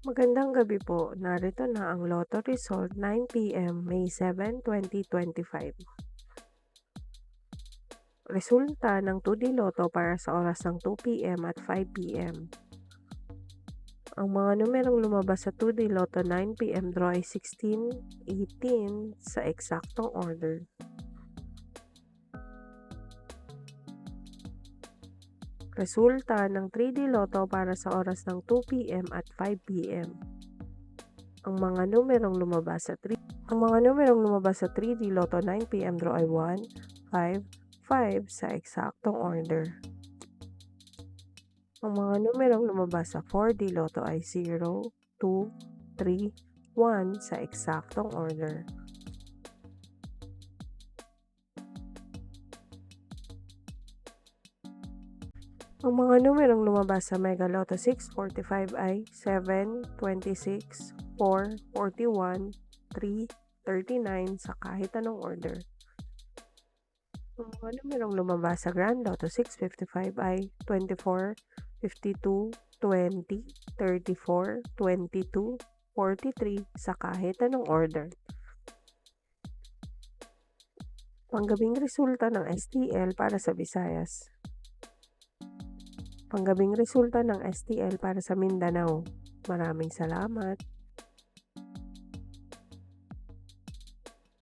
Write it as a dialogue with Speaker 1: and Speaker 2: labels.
Speaker 1: Magandang gabi po. Narito na ang Lotto result 9 p.m. May 7, 2025. Resulta ng 2D Lotto para sa oras ng 2 p.m. at 5 p.m. Ang mga numerong lumabas sa 2D Lotto 9 p.m. draw ay 16, 18 sa eksaktong order. Resulta ng 3D Lotto para sa oras ng 2 p.m. at 5 p.m. Ang mga numerong lumabas sa 3D Lotto 9 p.m. draw ay 1, 5, 5 sa eksaktong order. Ang mga numerong lumabas sa 4D Lotto ay 0, 2, 3, 1 sa eksaktong order. Ang mga numerong lumabas sa Mega Lotto 645 ay 7, 26, 4, 41, 3, 39 sa kahit anong order. Ang mga numerong lumabas sa Grand Lotto 655 ay 24, 52, 20, 34, 22, 43 sa kahit anong order. Panggabing resulta ng STL para sa Visayas. Panggabing resulta ng STL para sa Mindanao. Maraming salamat.